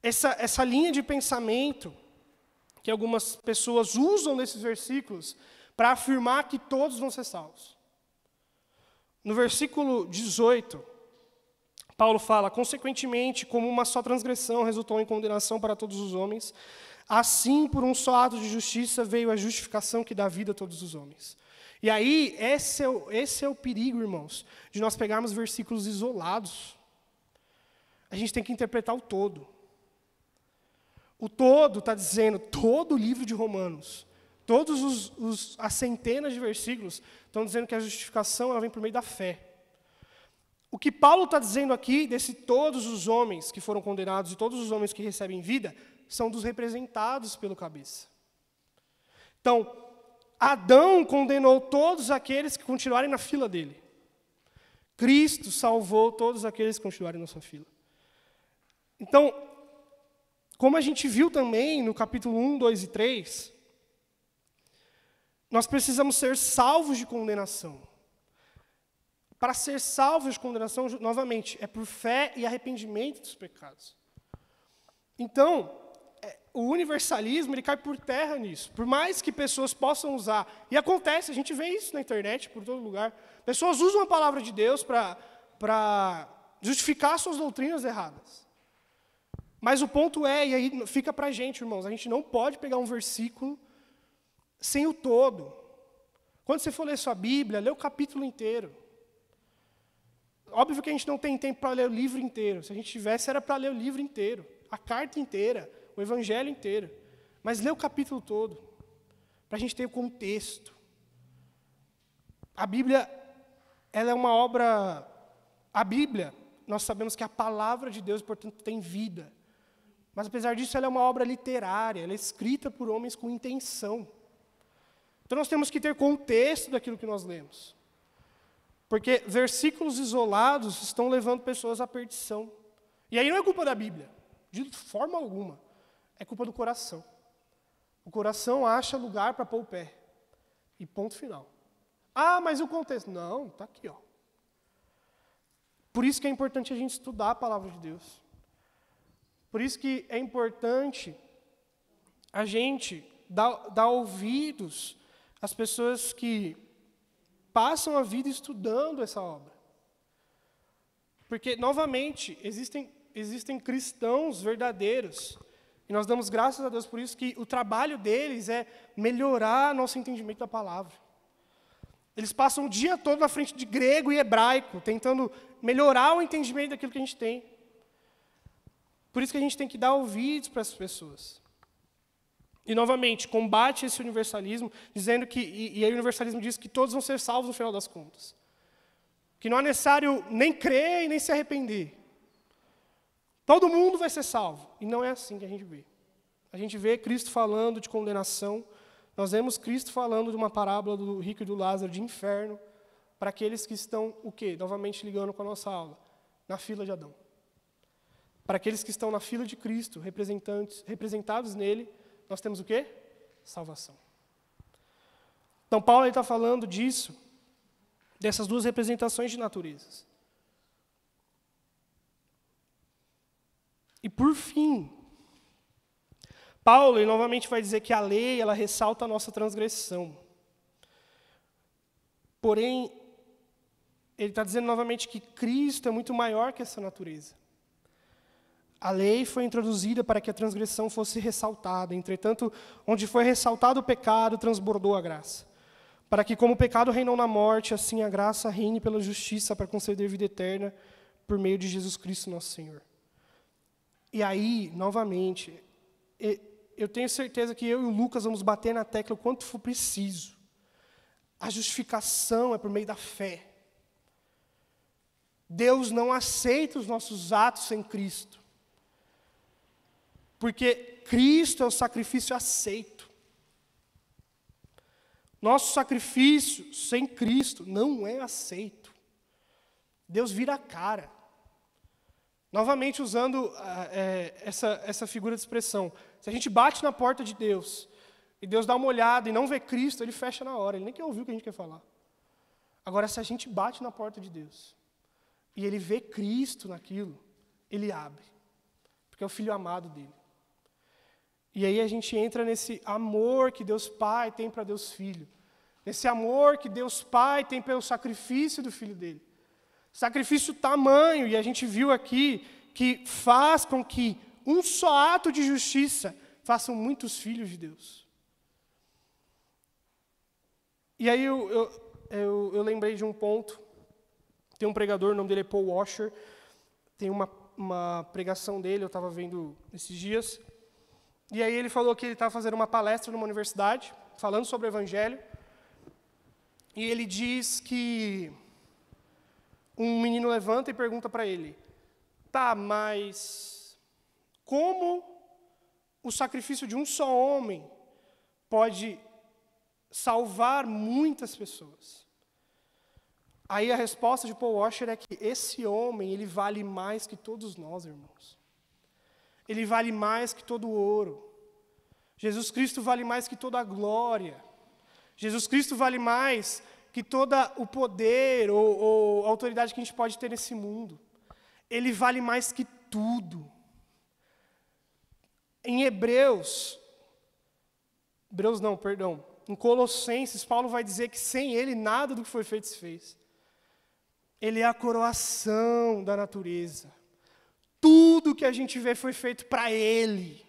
Essa linha de pensamento que algumas pessoas usam nesses versículos para afirmar que todos vão ser salvos. No versículo 18, Paulo fala, consequentemente, como uma só transgressão resultou em condenação para todos os homens, assim, por um só ato de justiça, veio a justificação que dá vida a todos os homens. E aí, esse é o perigo, irmãos, de nós pegarmos versículos isolados. A gente tem que interpretar o todo. O todo está dizendo, todo o livro de Romanos, todos as centenas de versículos estão dizendo que a justificação ela vem por meio da fé. O que Paulo está dizendo aqui, desse todos os homens que foram condenados e todos os homens que recebem vida, são dos representados pelo cabeça. Então, Adão condenou todos aqueles que continuarem na fila dele. Cristo salvou todos aqueles que continuarem na sua fila. Então, como a gente viu também no capítulo 1, 2 e 3, nós precisamos ser salvos de condenação. Para ser salvos de condenação, novamente, é por fé e arrependimento dos pecados. Então, o universalismo ele cai por terra nisso. Por mais que pessoas possam usar, e acontece, a gente vê isso na internet, por todo lugar, pessoas usam a palavra de Deus para justificar suas doutrinas erradas. Mas o ponto é, e aí fica para a gente, irmãos, a gente não pode pegar um versículo sem o todo. Quando você for ler sua Bíblia, lê o capítulo inteiro. Óbvio que a gente não tem tempo para ler o livro inteiro. Se a gente tivesse, era para ler o livro inteiro, a carta inteira, o evangelho inteiro. Mas lê o capítulo todo, para a gente ter o contexto. A Bíblia, ela é uma obra... A Bíblia, nós sabemos que é a palavra de Deus, portanto, tem vida. Mas, apesar disso, ela é uma obra literária, ela é escrita por homens com intenção. Então, nós temos que ter contexto daquilo que nós lemos. Porque versículos isolados estão levando pessoas à perdição. E aí não é culpa da Bíblia, de forma alguma. É culpa do coração. O coração acha lugar para pôr o pé. E ponto final. Ah, mas o contexto? Não, está aqui, ó. Por isso que é importante a gente estudar a palavra de Deus. Por isso que é importante a gente dá ouvidos às pessoas que passam a vida estudando essa obra. Porque, novamente, existem cristãos verdadeiros, e nós damos graças a Deus por isso, que o trabalho deles é melhorar nosso entendimento da palavra. Eles passam o dia todo na frente de grego e hebraico, tentando melhorar o entendimento daquilo que a gente tem. Por isso que a gente tem que dar ouvidos para essas pessoas. E, novamente, combate esse universalismo, dizendo que, e aí o universalismo diz que todos vão ser salvos no final das contas. Que não é necessário nem crer e nem se arrepender. Todo mundo vai ser salvo. E não é assim que a gente vê. A gente vê Cristo falando de condenação. Nós vemos Cristo falando de uma parábola do rico e do Lázaro de inferno para aqueles que estão, o quê? Novamente ligando com a nossa aula. Na fila de Adão. Para aqueles que estão na fila de Cristo, representados nele, nós temos o quê? Salvação. Então, Paulo está falando disso, dessas duas representações de naturezas. E, por fim, Paulo, ele novamente vai dizer que a lei, ela ressalta a nossa transgressão. Porém, ele está dizendo novamente que Cristo é muito maior que essa natureza. A lei foi introduzida para que a transgressão fosse ressaltada. Entretanto, onde foi ressaltado o pecado, transbordou a graça. Para que, como o pecado reinou na morte, assim a graça reine pela justiça para conceder vida eterna por meio de Jesus Cristo, nosso Senhor. E aí, novamente, eu tenho certeza que eu e o Lucas vamos bater na tecla o quanto for preciso. A justificação é por meio da fé. Deus não aceita os nossos atos sem Cristo. Porque Cristo é o sacrifício aceito. Nosso sacrifício sem Cristo não é aceito. Deus vira a cara. Novamente usando essa figura de expressão. Se a gente bate na porta de Deus, e Deus dá uma olhada e não vê Cristo, Ele fecha na hora, Ele nem quer ouvir o que a gente quer falar. Agora, se a gente bate na porta de Deus, e Ele vê Cristo naquilo, Ele abre. Porque é o Filho amado dEle. E aí a gente entra nesse amor que Deus Pai tem para Deus Filho. Nesse amor que Deus Pai tem pelo sacrifício do Filho dEle. Sacrifício tamanho, e a gente viu aqui, que faz com que um só ato de justiça façam muitos filhos de Deus. E aí eu lembrei de um ponto. Tem um pregador, o nome dele é Paul Washer. Tem uma pregação dele, eu estava vendo esses dias. E aí ele falou que ele estava fazendo uma palestra numa universidade, falando sobre o Evangelho. E ele diz que um menino levanta e pergunta para ele: tá, mas como o sacrifício de um só homem pode salvar muitas pessoas? Aí a resposta de Paul Washer é que esse homem, ele vale mais que todos nós, irmãos. Ele vale mais que todo o ouro. Jesus Cristo vale mais que toda a glória. Jesus Cristo vale mais que todo o poder ou autoridade que a gente pode ter nesse mundo. Ele vale mais que tudo. Em em Colossenses, Paulo vai dizer que sem Ele nada do que foi feito se fez. Ele é a coroação da natureza. Tudo que a gente vê foi feito para Ele,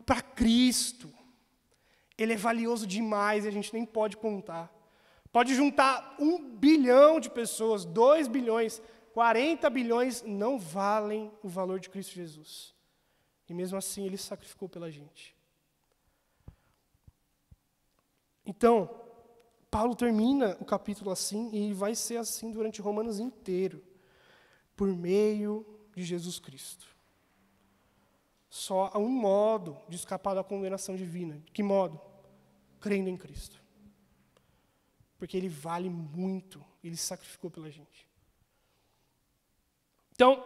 para Cristo. Ele é valioso demais e a gente nem pode contar. Pode juntar 1 bilhão de pessoas, 2 bilhões, 40 bilhões, não valem o valor de Cristo Jesus. E mesmo assim Ele se sacrificou pela gente. Então, Paulo termina o capítulo assim, e vai ser assim durante Romanos inteiro. Por meio de Jesus Cristo. Só há um modo de escapar da condenação divina. Que modo? Crendo em Cristo. Porque Ele vale muito. Ele se sacrificou pela gente. Então,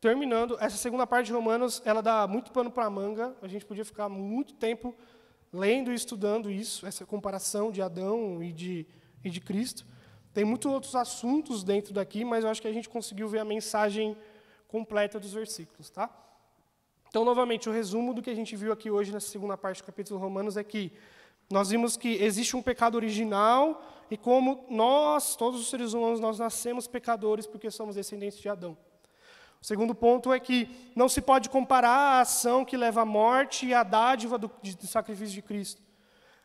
terminando, essa segunda parte de Romanos, ela dá muito pano para a manga. A gente podia ficar muito tempo lendo e estudando isso, essa comparação de Adão e de Cristo. Tem muitos outros assuntos dentro daqui, mas eu acho que a gente conseguiu ver a mensagem completa dos versículos, tá? Então, novamente, o resumo do que a gente viu aqui hoje na segunda parte do capítulo Romanos é que nós vimos que existe um pecado original e como nós, todos os seres humanos, nós nascemos pecadores porque somos descendentes de Adão. O segundo ponto é que não se pode comparar a ação que leva à morte e a dádiva do sacrifício de Cristo.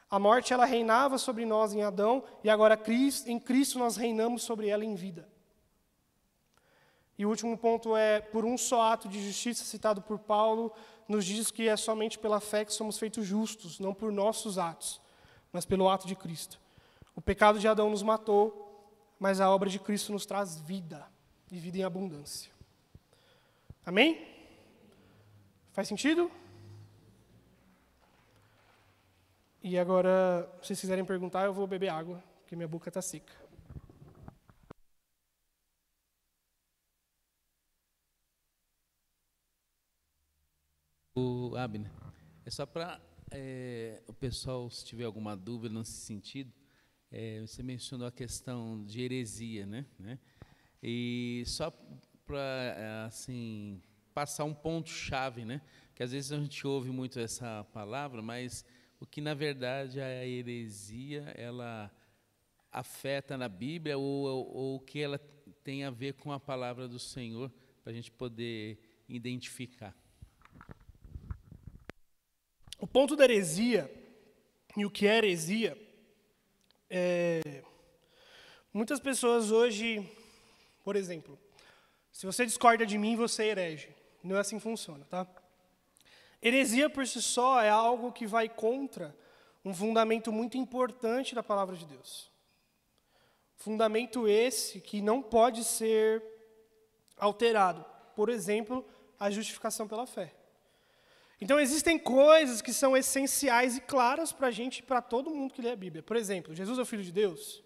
A morte, ela reinava sobre nós em Adão, e agora em Cristo nós reinamos sobre ela em vida. E o último ponto é, por um só ato de justiça citado por Paulo, nos diz que é somente pela fé que somos feitos justos, não por nossos atos, mas pelo ato de Cristo. O pecado de Adão nos matou, mas a obra de Cristo nos traz vida, e vida em abundância. Amém? Faz sentido? E agora, se vocês quiserem perguntar, eu vou beber água, porque minha boca está seca. O Abner, é só para o pessoal, se tiver alguma dúvida nesse sentido, você mencionou a questão de heresia, né? E só para assim, passar um ponto-chave, né? Que às vezes a gente ouve muito essa palavra, mas o que na verdade a heresia ela afeta na Bíblia ou o que ela tem a ver com a palavra do Senhor, para a gente poder identificar. O ponto da heresia, e o que é heresia, muitas pessoas hoje, por exemplo, se você discorda de mim, você é herege. Não é assim que funciona, tá? Heresia por si só é algo que vai contra um fundamento muito importante da palavra de Deus. Fundamento esse que não pode ser alterado. Por exemplo, a justificação pela fé. Então, existem coisas que são essenciais e claras para a gente e para todo mundo que lê a Bíblia. Por exemplo, Jesus é o Filho de Deus.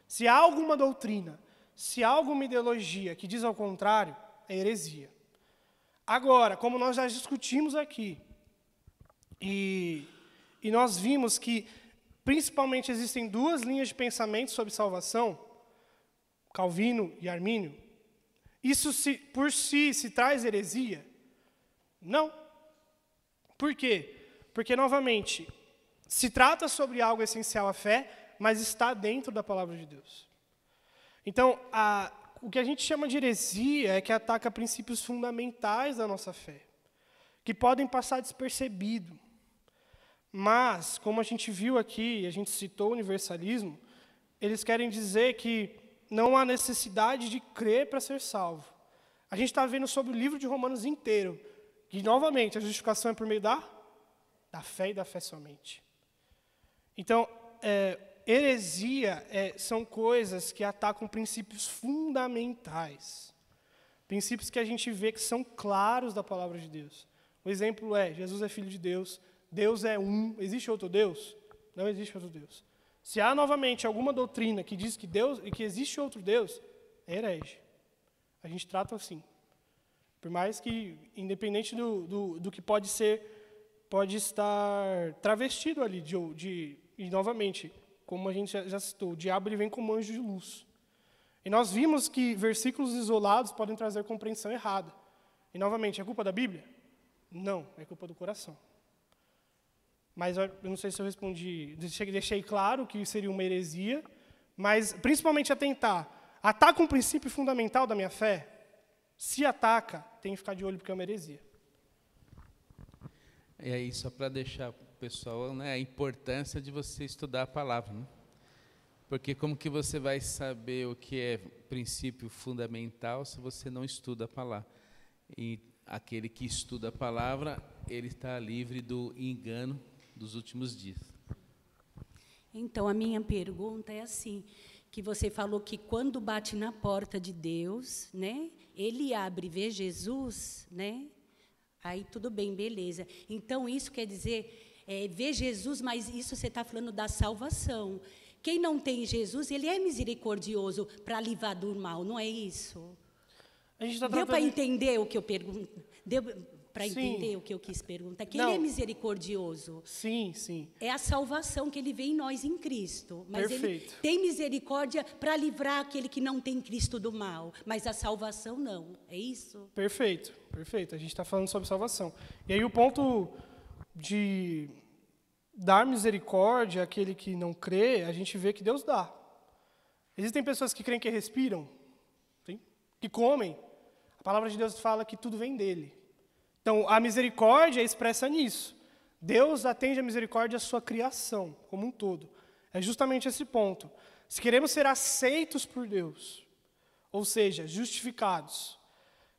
Se há alguma doutrina, se há alguma ideologia que diz ao contrário, é heresia. Agora, como nós já discutimos aqui, e nós vimos que, principalmente, existem duas linhas de pensamento sobre salvação, Calvino e Armínio, isso por si se traz heresia? Não. Por quê? Porque, novamente, se trata sobre algo essencial à fé, mas está dentro da palavra de Deus. Então, o que a gente chama de heresia é que ataca princípios fundamentais da nossa fé, que podem passar despercebido. Mas, como a gente viu aqui, a gente citou o universalismo, eles querem dizer que não há necessidade de crer para ser salvo. A gente está vendo sobre o livro de Romanos inteiro, que, novamente, a justificação é por meio da fé e da fé somente. Então, heresia são coisas que atacam princípios fundamentais. Princípios que a gente vê que são claros da palavra de Deus. O exemplo é, Jesus é Filho de Deus, Deus é um. Existe outro Deus? Não existe outro Deus. Se há, novamente, alguma doutrina que diz que existe outro Deus, é herege. A gente trata assim. Por mais que, independente do que pode estar travestido ali, e novamente, como a gente já citou, o diabo ele vem como anjo de luz. E nós vimos que versículos isolados podem trazer compreensão errada. E, novamente, é culpa da Bíblia? Não, é culpa do coração. Mas eu não sei se eu respondi, deixei claro que seria uma heresia, mas principalmente ataca um princípio fundamental da minha fé. Se ataca, tem que ficar de olho porque é uma heresia. E aí, só para deixar para o pessoal, né, a importância de você estudar a palavra. Né? Porque como que você vai saber o que é princípio fundamental se você não estuda a palavra? E aquele que estuda a palavra, ele está livre do engano dos últimos dias. Então, a minha pergunta é assim, que você falou que quando bate na porta de Deus, né, ele abre, vê Jesus, né? Aí tudo bem, beleza. Então, isso quer dizer, ver Jesus, mas isso você está falando da salvação. Quem não tem Jesus, ele é misericordioso para livrar do mal, não é isso? A gente tá Deu para entender o que eu pergunto? Para entender o que eu quis perguntar. Que Não. ele é misericordioso. Sim, sim. É a salvação que ele vê em nós, em Cristo. Mas ele Perfeito. tem misericórdia para livrar aquele que não tem Cristo do mal. Mas a salvação não. É isso? Perfeito, perfeito. A gente está falando sobre salvação. E aí o ponto de dar misericórdia àquele que não crê, a gente vê que Deus dá. Existem pessoas que creem que respiram, sim? Que comem. A palavra de Deus fala que tudo vem dele. Então, a misericórdia é expressa nisso. Deus atende a misericórdia à sua criação, como um todo. É justamente esse ponto. Se queremos ser aceitos por Deus, ou seja, justificados,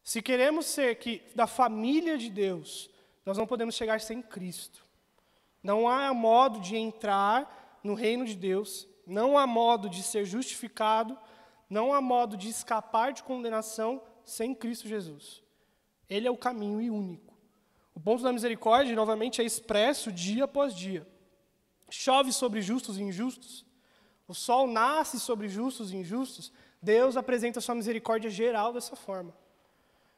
se queremos ser da família de Deus, nós não podemos chegar sem Cristo. Não há modo de entrar no reino de Deus, não há modo de ser justificado, não há modo de escapar de condenação sem Cristo Jesus. Ele é o caminho e único. O ponto da misericórdia, novamente, é expresso dia após dia. Chove sobre justos e injustos, o sol nasce sobre justos e injustos, Deus apresenta a sua misericórdia geral dessa forma.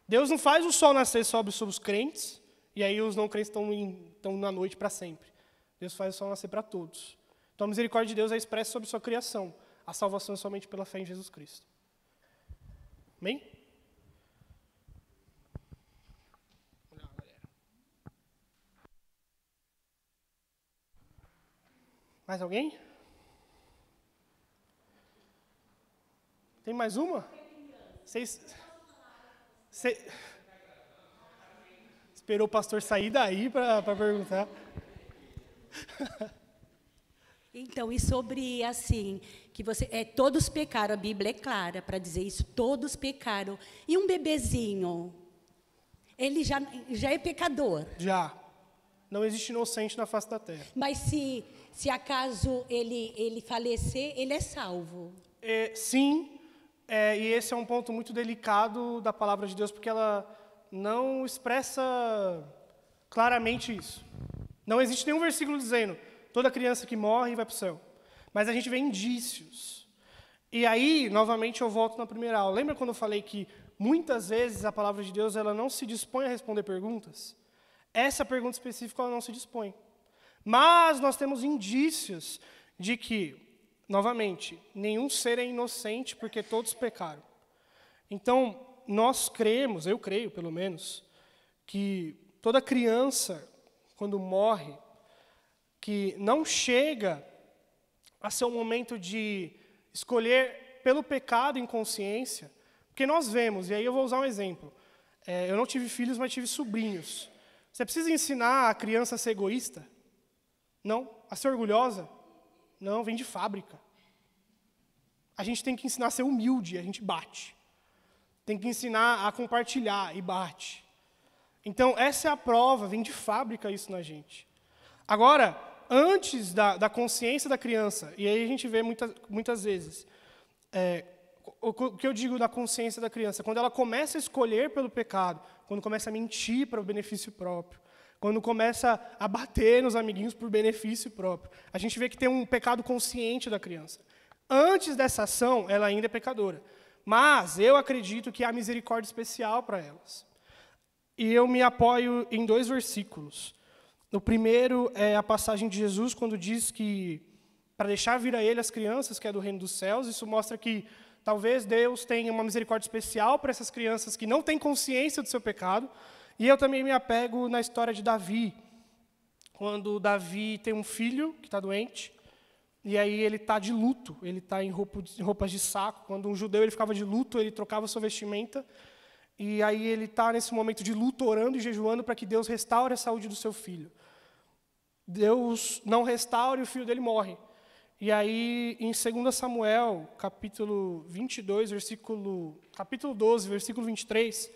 Deus não faz o sol nascer sobre os crentes, e aí os não crentes estão na noite para sempre. Deus faz o sol nascer para todos. Então a misericórdia de Deus é expressa sobre sua criação. A salvação é somente pela fé em Jesus Cristo. Amém? Mais alguém? Tem mais uma? Esperou o pastor sair daí para perguntar. Então, e sobre, assim, que todos pecaram, a Bíblia é clara para dizer isso, todos pecaram. E um bebezinho, ele já é pecador. Já. Não existe inocente na face da terra. Mas se acaso ele falecer, ele é salvo. Sim, e esse é um ponto muito delicado da palavra de Deus, porque ela não expressa claramente isso. Não existe nenhum versículo dizendo, toda criança que morre vai para o céu. Mas a gente vê indícios. E aí, novamente, eu volto na primeira aula. Lembra quando eu falei que muitas vezes a palavra de Deus ela não se dispõe a responder perguntas? Essa pergunta específica ela não se dispõe. Mas nós temos indícios de que, novamente, nenhum ser é inocente porque todos pecaram. Então, nós cremos, eu creio pelo menos, que toda criança, quando morre, que não chega a ser um momento de escolher pelo pecado em consciência, porque nós vemos, e aí eu vou usar um exemplo. Eu não tive filhos, mas tive sobrinhos. Você precisa ensinar a criança a ser egoísta? Não. A ser orgulhosa? Não, vem de fábrica. A gente tem que ensinar a ser humilde, a gente bate. Tem que ensinar a compartilhar e bate. Então, essa é a prova, vem de fábrica isso na gente. Agora, antes da consciência da criança, e aí a gente vê muitas vezes, o que eu digo da consciência da criança, quando ela começa a escolher pelo pecado, quando começa a mentir para o benefício próprio, quando começa a bater nos amiguinhos por benefício próprio, a gente vê que tem um pecado consciente da criança. Antes dessa ação, ela ainda é pecadora. Mas eu acredito que há misericórdia especial para elas. E eu me apoio em 2 versículos. O primeiro é a passagem de Jesus, quando diz que, para deixar vir a ele as crianças, que é do reino dos céus, isso mostra que talvez Deus tenha uma misericórdia especial para essas crianças que não têm consciência do seu pecado. E eu também me apego na história de Davi, quando Davi tem um filho que está doente, e aí ele está de luto, ele está em roupas de saco. Quando um judeu ele ficava de luto, ele trocava sua vestimenta, e aí ele está nesse momento de luto, orando e jejuando para que Deus restaure a saúde do seu filho. Deus não restaura e o filho dele morre. E aí, em 2 Samuel, capítulo 22, capítulo 12, versículo 23,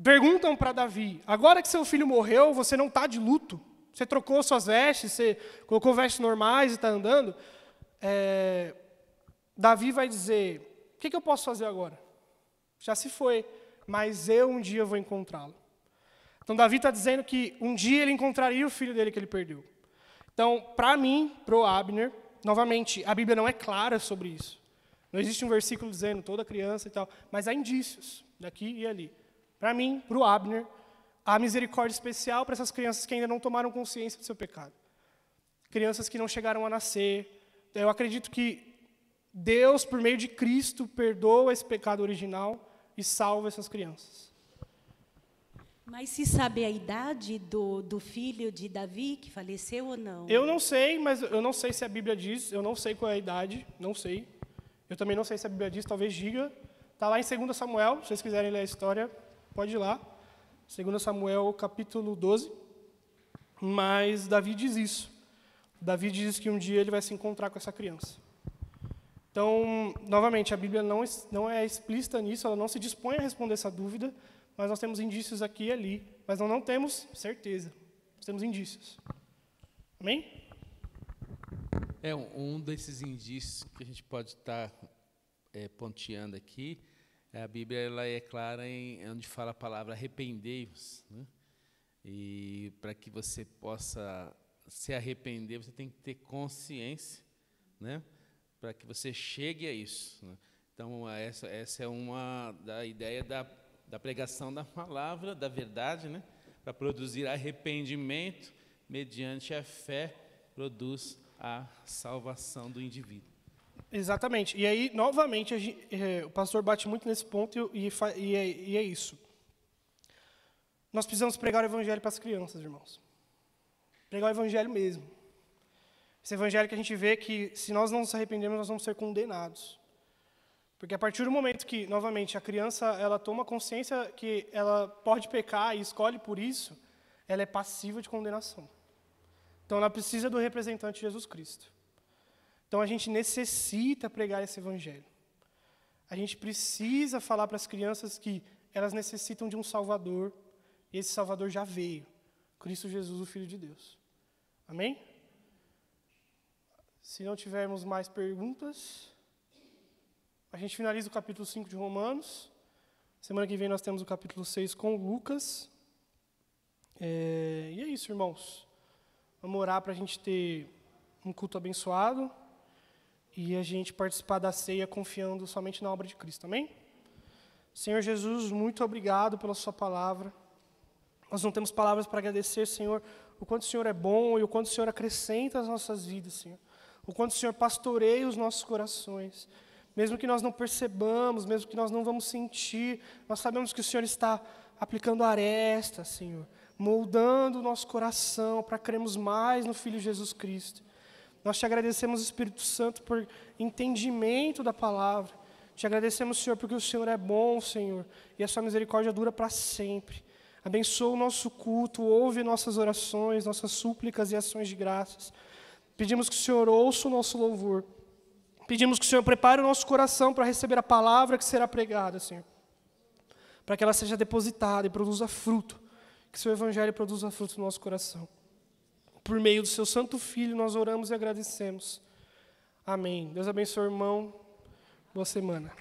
perguntam para Davi, agora que seu filho morreu, você não está de luto? Você trocou suas vestes, você colocou vestes normais e está andando? Davi vai dizer, o que eu posso fazer agora? Já se foi, mas eu um dia vou encontrá-lo. Então, Davi está dizendo que um dia ele encontraria o filho dele que ele perdeu. Então, para mim, para o Abner, novamente, a Bíblia não é clara sobre isso. Não existe um versículo dizendo toda criança e tal, mas há indícios daqui e ali. Para mim, para o Abner, há misericórdia especial para essas crianças que ainda não tomaram consciência do seu pecado. Crianças que não chegaram a nascer. Eu acredito que Deus, por meio de Cristo, perdoa esse pecado original e salva essas crianças. Mas se sabe a idade do filho de Davi, que faleceu ou não? Eu não sei, mas eu não sei se a Bíblia diz, eu não sei qual é a idade, não sei. Eu também não sei se a Bíblia diz, talvez diga. Está lá em 2 Samuel, se vocês quiserem ler a história, pode ir lá. 2 Samuel, capítulo 12. Mas Davi diz isso. Davi diz que um dia ele vai se encontrar com essa criança. Então, novamente, a Bíblia não é explícita nisso, ela não se dispõe a responder essa dúvida, mas nós temos indícios aqui e ali, mas nós não temos certeza, nós temos indícios. Amém? Um desses indícios que a gente pode estar ponteando aqui, a Bíblia ela é clara onde fala a palavra arrependei-vos, né? E para que você possa se arrepender, você tem que ter consciência, né? Para que você chegue a isso, né? Então, essa é uma da ideia da pregação da palavra, da verdade, né? Para produzir arrependimento, mediante a fé, produz a salvação do indivíduo. Exatamente. E aí, novamente, o pastor bate muito nesse ponto e é isso. Nós precisamos pregar o evangelho para as crianças, irmãos. Pregar o evangelho mesmo. Esse evangelho que a gente vê que, se nós não nos arrependermos, nós vamos ser condenados. Porque a partir do momento que, novamente, a criança ela toma consciência que ela pode pecar e escolhe por isso, ela é passiva de condenação. Então, ela precisa do representante Jesus Cristo. Então, a gente necessita pregar esse evangelho. A gente precisa falar para as crianças que elas necessitam de um Salvador, e esse Salvador já veio, Cristo Jesus, o Filho de Deus. Amém? Se não tivermos mais perguntas, a gente finaliza o capítulo 5 de Romanos. Semana que vem nós temos o capítulo 6 com Lucas. E é isso, irmãos. Vamos orar para a gente ter um culto abençoado e a gente participar da ceia confiando somente na obra de Cristo. Amém? Senhor Jesus, muito obrigado pela sua palavra. Nós não temos palavras para agradecer, Senhor, o quanto o Senhor é bom e o quanto o Senhor acrescenta as nossas vidas, Senhor. O quanto o Senhor pastoreia os nossos corações. Mesmo que nós não percebamos, mesmo que nós não vamos sentir, nós sabemos que o Senhor está aplicando arestas, Senhor, moldando o nosso coração para crermos mais no Filho Jesus Cristo. Nós te agradecemos, Espírito Santo, por entendimento da palavra. Te agradecemos, Senhor, porque o Senhor é bom, Senhor, e a sua misericórdia dura para sempre. Abençoa o nosso culto, ouve nossas orações, nossas súplicas e ações de graças. Pedimos que o Senhor ouça o nosso louvor. Pedimos que o Senhor prepare o nosso coração para receber a palavra que será pregada, Senhor. Para que ela seja depositada e produza fruto. Que o seu evangelho produza fruto no nosso coração. Por meio do seu santo Filho, nós oramos e agradecemos. Amém. Deus abençoe, irmão. Boa semana.